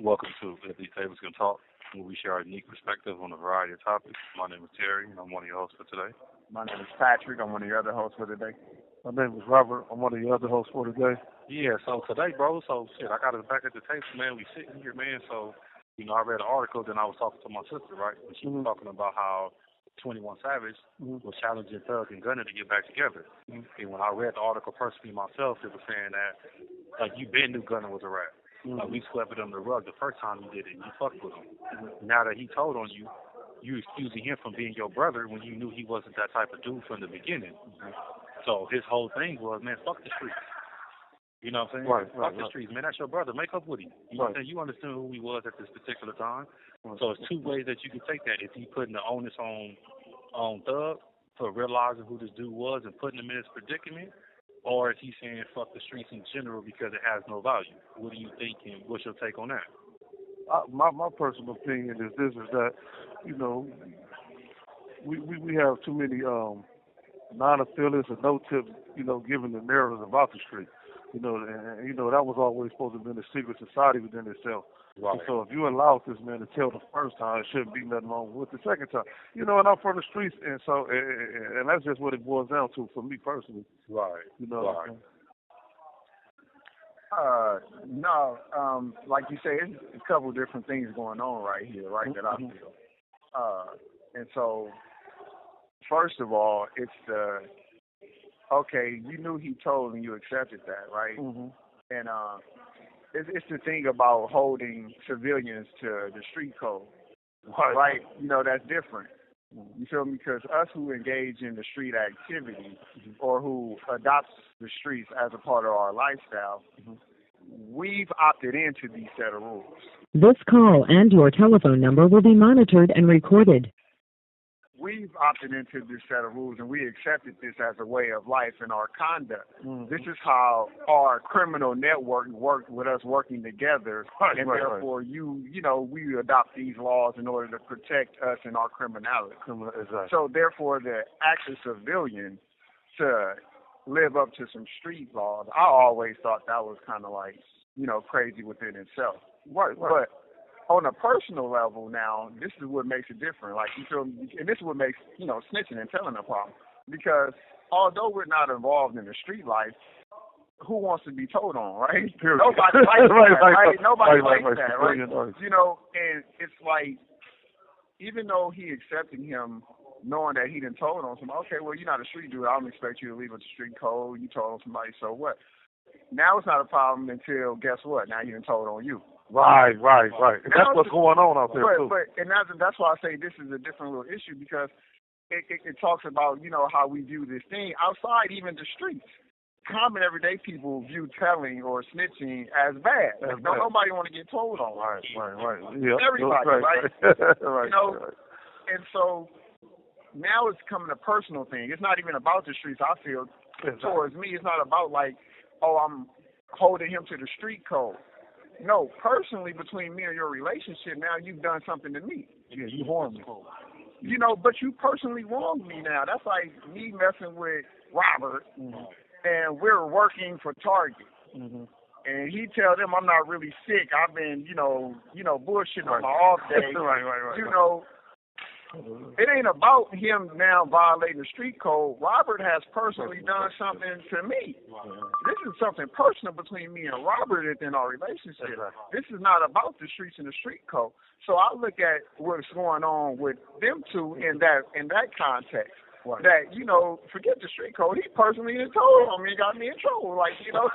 Welcome to If These Tables Can Talk, where we share our unique perspective on a variety of topics. My name is Terry, and I'm one of your hosts for today. My name is Patrick. I'm one of your other hosts for today. My name is Robert. I'm one of your other hosts for today. Yeah, so today, bro, I got us back at the table, man. We sitting here, man. So, I read an article, then I was talking to my sister, right? And she was talking about how 21 Savage was challenging Thug and Gunna to get back together. And when I read the article personally myself, it was saying that, you been knew Gunna was a rat. We swept it under the rug the first time he did it, and you fucked with him. Now that he told on you, you excusing him from being your brother when you knew he wasn't that type of dude from the beginning. So his whole thing was, man, fuck the streets. You know what I'm saying? Fuck the streets, man. That's your brother. Make up with him. You know what I'm saying? You understand who he was at this particular time. So it's two ways that you can take that. If he putting the onus on Thug for realizing who this dude was and putting him in his predicament, or is he saying fuck the streets in general because it has no value? What do you think, and what's your take on that? My personal opinion is this: is that we have too many non-affiliates or no tips, giving the narratives about the street. And that was always supposed to be a secret society within itself. Right. And so if you allow this man to tell the first time, it shouldn't be nothing wrong with the second time. And I'm from the streets, and so and that's just what it boils down to for me personally. Right. Right. No, like you say, it's a couple of different things going on right here, right, that I feel. And so, first of all, it's okay, you knew he told and you accepted that, right? And it's the thing about holding civilians to the street code, right? That's different. You feel me? Because us who engage in the street activity or who adopts the streets as a part of our lifestyle, we've opted into these set of rules. This call and your telephone number will be monitored and recorded. We've opted into this set of rules, and we accepted this as a way of life in our conduct. This is how our criminal network worked with us working together, and therefore we adopt these laws in order to protect us and our criminality. Exactly. So therefore, the act of civilian to live up to some street laws, I always thought that was kind of like, crazy within itself. Right. But on a personal level now, this is what makes it different. Like, you feel me? And this is what makes, snitching and telling a problem. Because although we're not involved in the street life, who wants to be told on, right? Nobody likes that, right? Nobody likes that, right? And it's like, even though he accepted him knowing that he didn't told on somebody, okay, well, you're not a street dude. I don't expect you to leave with the street code. You told on somebody, so what? Now it's not a problem until, guess what? Now he done told on you. Right. And that's what's going on out there, too. And that's why I say this is a different little issue, because it talks about, how we view this thing outside even the streets. Common everyday people view telling or snitching as bad. Nobody want to get told on. Right. Yep. Everybody, right? Right. And so now it's becoming a personal thing. It's not even about the streets, I feel, towards me. It's not about like, oh, I'm holding him to the street code. No, personally, between me and your relationship, now you've done something to me. Yeah, you harmed me. But you personally wronged me now. That's like me messing with Robert, and we're working for Target. And he tell them I'm not really sick. I've been, bullshitting on my off day. Right. It ain't about him now violating the street code. Robert has personally done something to me. This is something personal between me and Robert in our relationship. This is not about the streets and the street code. So I look at what's going on with them two in that context. Right. That, forget the street code. He personally told on me, got me in trouble.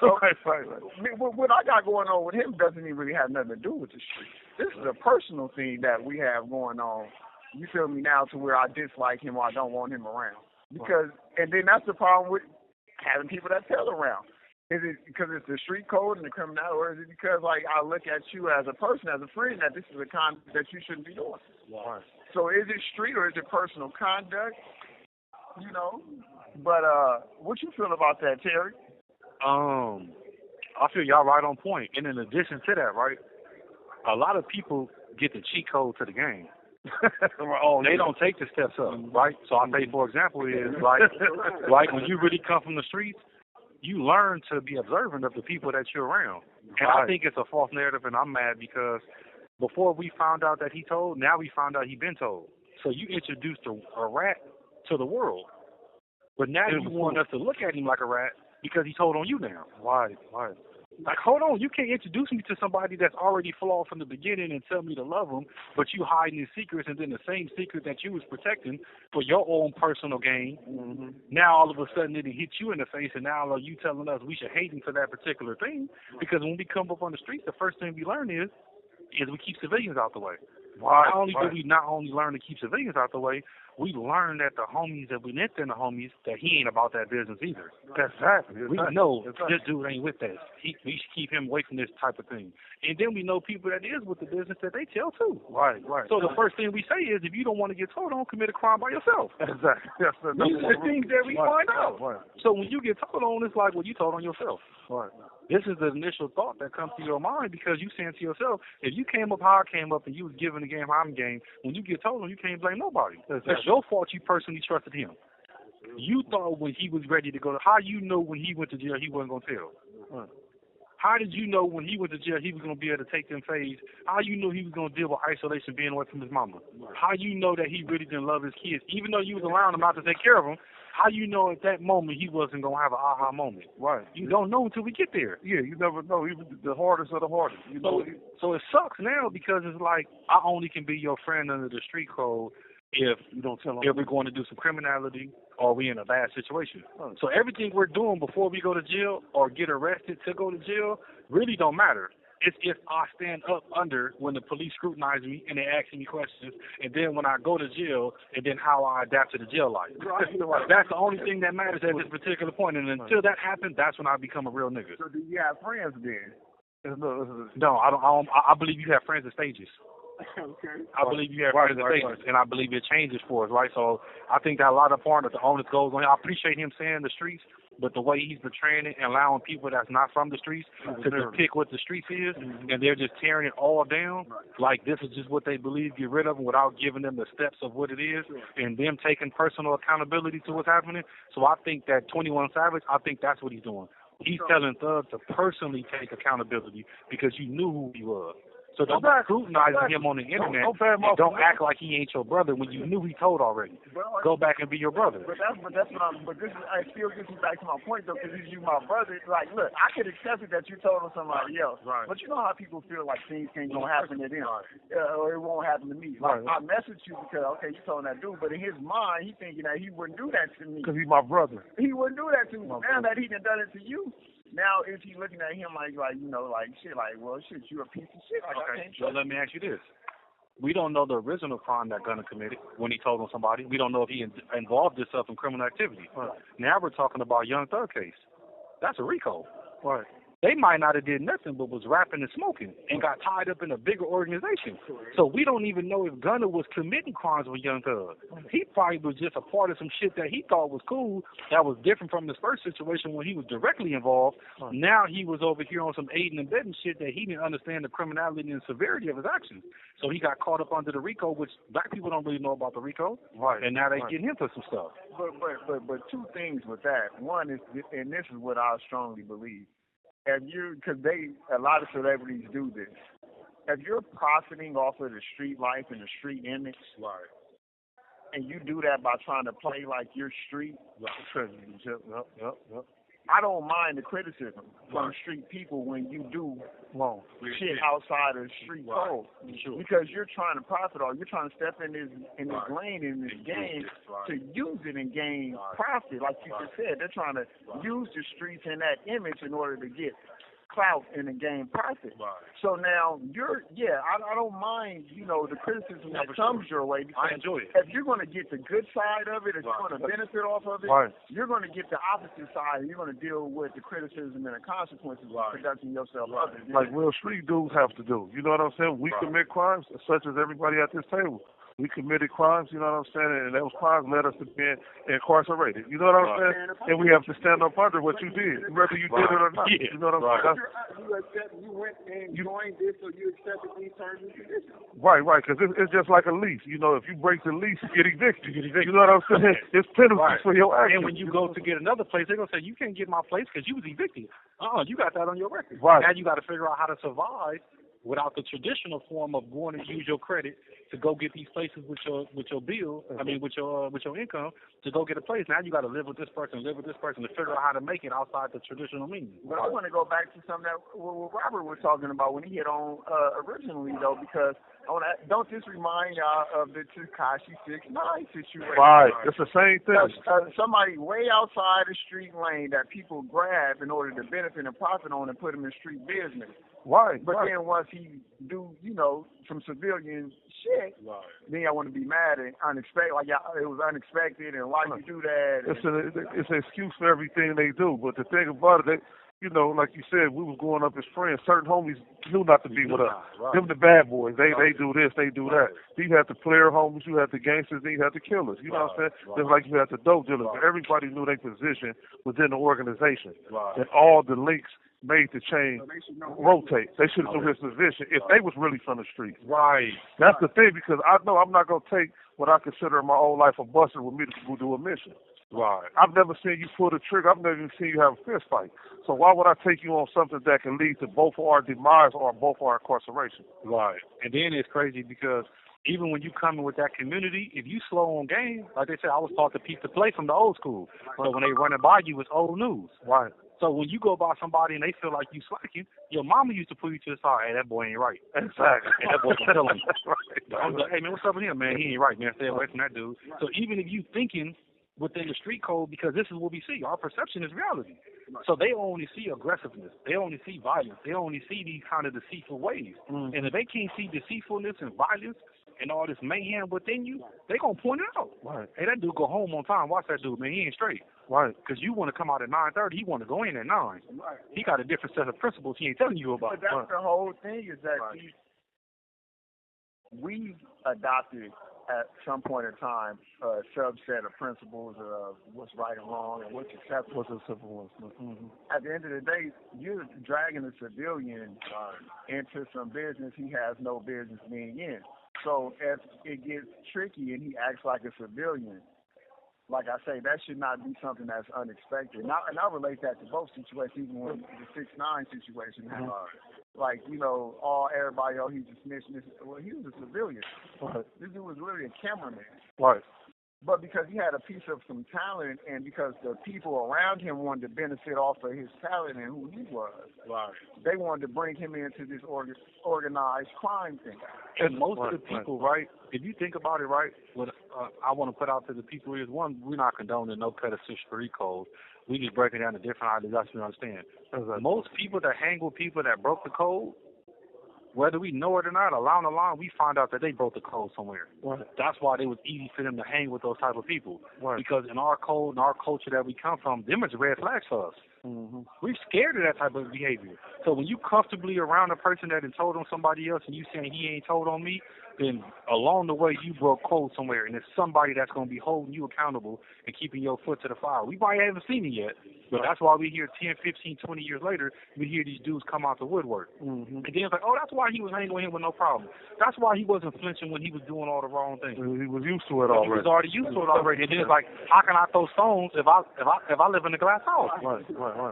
So right. What I got going on with him doesn't even really have nothing to do with the street. This is a personal thing that we have going on. You feel me now, to where I dislike him or I don't want him around. And then that's the problem with having people that tell around. Is it because it's the street code and the criminality, or is it because I look at you as a person, as a friend, that this is a conduct that you shouldn't be doing? Right. So is it street or is it personal conduct? But what you feel about that, Terry? I feel y'all right on point. And in addition to that, right, a lot of people get the cheat code to the game. They don't take the steps up, right? So I say, for example, is like when you really come from the streets, you learn to be observant of the people that you're around. And I think it's a false narrative, and I'm mad because before we found out that he told, now we found out he been told. So you introduced a rat to the world, but now you want us to look at him like a rat because he told on you now. Right. Like, hold on, you can't introduce me to somebody that's already flawed from the beginning and tell me to love him, but you hiding his secrets, and then the same secret that you was protecting for your own personal gain. Mm-hmm. Now all of a sudden it hit you in the face, and now are you telling us we should hate him for that particular thing? Because when we come up on the streets, the first thing we learn is we keep civilians out the way. Right, not only do we not only learn to keep civilians out the way, we learn that the homies that we met in the homies, that he ain't about that business either. Exactly. We know this dude ain't with that. We should keep him away from this type of thing. And then we know people that is with the business that they tell too. Right. So the first thing we say is, if you don't want to get told on, commit a crime by yourself. Exactly. That's These are the things that we find out. Right. So when you get told on, it's like, well, you told on yourself. Right. This is the initial thought that comes to your mind because you saying to yourself, if you came up how I came up and you was giving the game how I'm game, when you get told on, you can't blame nobody. That's your fault. You personally trusted him. You thought when he was ready to go, how you know when he went to jail he wasn't going to tell? Right. How did you know when he went to jail he was going to be able to take them phase? How you know he was going to deal with isolation being away from his mama? How you know that he really didn't love his kids? Even though you was allowing him not to take care of them, how you know at that moment he wasn't going to have an aha moment? Right. You don't know until we get there. Yeah, you never know. Even the hardest of the hardest. You know. So it sucks now because it's like I only can be your friend under the street code if you don't tell them. If we're going to do some criminality or we in a bad situation. So everything we're doing before we go to jail or get arrested to go to jail really don't matter. It's if I stand up under when the police scrutinize me and they ask me questions, and then when I go to jail, and then how I adapt to the jail life. That's the only thing that matters at this particular point. And until that happens, that's when I become a real nigga. So do you have friends then? No, I don't. I believe you have friends at stages. Okay. I believe you have friends at stages, and I believe it changes for us, right? So I think that a lot of part of the onus goes on. I appreciate him saying the streets, but the way he's portraying it and allowing people that's not from the streets to depict what the streets is, and they're just tearing it all down, like this is just what they believe, get rid of them without giving them the steps of what it is, and them taking personal accountability to what's happening. So I think that 21 Savage, I think that's what he's doing. He's telling Thug to personally take accountability because you knew who he was. So don't scrutinize him on the internet. Don't act like he ain't your brother when you knew he told already. Go back and be your brother. But that's what I'm. But this I still gets me back to my point though, because you my brother. Like, look, I could accept it that you told on somebody else, but you know how people feel like things ain't gonna happen to them, or it won't happen to me. Like I messaged you because you told that dude, but in his mind he thinking that he wouldn't do that to me because he's my brother. He wouldn't do that to me. Now that he done it to you. Now, is he looking at him like shit, like, well, shit, you a piece of shit. Like, okay, so let me ask you this. We don't know the original crime that Gunna committed when he told on somebody. We don't know if he involved himself in criminal activity. Right. Now we're talking about Young Thug case. That's a RICO. Right. They might not have did nothing but was rapping and smoking and got tied up in a bigger organization. So we don't even know if Gunna was committing crimes with Young Thug. He probably was just a part of some shit that he thought was cool that was different from his first situation when he was directly involved. Now he was over here on some aiding and abetting shit that he didn't understand the criminality and severity of his actions. So he got caught up under the RICO, which black people don't really know about the RICO. Right. And now they getting him for some stuff. But two things with that. One is, and this is what I strongly believe. Because a lot of celebrities do this. If you're profiting off of the street life and the street image, and you do that by trying to play like you're street, I don't mind the criticism from street people when you do shit outside of the street code, because you're trying to profit or you're trying to step in this lane in this game to use it and gain profit. Like you just said, they're trying to use the streets and that image in order to get clout and to gain profit. So now I don't mind, the criticism that comes your way, because I enjoy it. If you're going to get the good side of it, if you're going to benefit off of it, you're going to get the opposite side, and you're going to deal with the criticism and the consequences of conducting yourself others. Like real street dudes have to do. You know what I'm saying? We commit crimes such as everybody at this table. We committed crimes, you know what I'm saying, and those crimes led us to being incarcerated. You know what I'm saying? And we have to stand up under what you did, whether you did it or not. Yeah. You know what I'm saying? You went and joined this, so you accepted these terms and conditions. Right, because it's just like a lease. You know, if you break the lease, you get evicted. You know what I'm saying? It's penalties for your actions. And when you go to get another place, they're going to say, you can't get my place because you was evicted. You got that on your record. Right. Now you got to figure out how to survive without the traditional form of going and use your credit to go get these places with your bill. I mean, with your income to go get a place. Now you got to live with this person to figure out how to make it outside the traditional means. But I want to go back to something that what Robert was talking about when he hit on originally, though, because don't this remind y'all of the Tekashi 6ix9ine situation? Right, it's the same thing. Somebody way outside the street lane that people grab in order to benefit and profit on and put them in street business. Right. But then once he do, some civilian shit, then y'all want to be mad and unexpected. Like it was unexpected, and why you do that? It's an excuse for everything they do. But the thing about it, like you said, we was growing up as friends. Certain homies knew not to be with us. Right. Them the bad boys. They do this, they do that. You had the player homies, you had the gangsters, then you had the killers. You know what I'm saying? Just like you had the dope dealers. But everybody knew their position within the organization. And all the links made the chain rotate. They should have known his position if they was really from the streets. Right. That's the thing, because I know I'm not going to take what I consider my whole life a buster with me to go do a mission. Right. I've never seen you pull the trigger. I've never even seen you have a fist fight. So why would I take you on something that can lead to both our demise or both our incarceration? Right. And then it's crazy because even when you come in with that community, if you slow on game, like they said, I was taught to peep the play from the old school. So when they running by you, it's old news. Right. So when you go by somebody and they feel like you slacking, your mama used to pull you to the side. Hey, that boy ain't right. Exactly. Hey, that boy can tell him. Right. I'm like, hey, man, what's up with him, man? He ain't right, man. Stay away from that dude. So even if you thinking within the street code, because this is what we see, our perception is reality. So they only see aggressiveness. They only see violence. They only see these kind of deceitful ways. And if they can't see deceitfulness and violence and all this mayhem within you, they going to point it out. Right. Hey, that dude go home on time. Watch that dude, man. He ain't straight. Right. Because you want to come out at 9:30. He want to go in at 9. Right. He got a different set of principles he ain't telling you about. But that's the whole thing, is that we adopted at some point in time a subset of principles of what's right and wrong and what's acceptable. At the end of the day, you're dragging a civilian into some business he has no business being in. So if it gets tricky and he acts like a civilian, like I say, that should not be something that's unexpected. And I relate that to both situations, even with the 6ix9ine situation. Like, everybody, he's a snitch. Well, he was a civilian. Right. This dude was literally a cameraman. Right. But because he had a piece of some talent, and because the people around him wanted to benefit off of his talent and who he was, they wanted to bring him into this organized crime thing. And most of the people, right, if you think about it, right, what I want to put out to the people is, one, we're not condoning no pedestal street code. We just breaking down the different ideas so you understand. Most people that hang with people that broke the code, whether we know it or not, along the line, we find out that they broke the code somewhere. Right. That's why it was easy for them to hang with those type of people. Right. Because in our code and our culture that we come from, them is red flags for us. We're scared of that type of behavior. So when you comfortably around a person that had told on somebody else and you saying he ain't told on me, then along the way you broke code somewhere, and it's somebody that's going to be holding you accountable and keeping your foot to the fire. We probably haven't seen it yet, but that's why we hear 10, 15, 20 years later, we hear these dudes come out the woodwork. And then it's like, oh, that's why he was hanging with him with no problem. That's why he wasn't flinching when he was doing all the wrong things. He was used to it already. He was already used to it already. And then it's like, how can I throw stones if I live in a glass house? Right.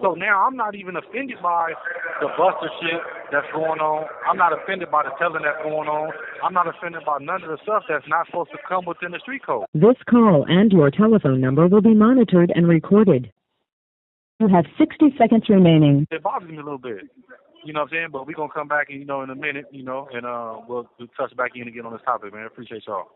So now I'm not even offended by the buster shit that's going on. I'm not offended by the telling that's going on. I'm not offended by none of the stuff that's not supposed to come within the street code. This call and your telephone number will be monitored and recorded. You have 60 seconds remaining. It bothers me a little bit. You know what I'm saying? But we're going to come back, in a minute, and we'll touch back in again on this topic, man. Appreciate y'all.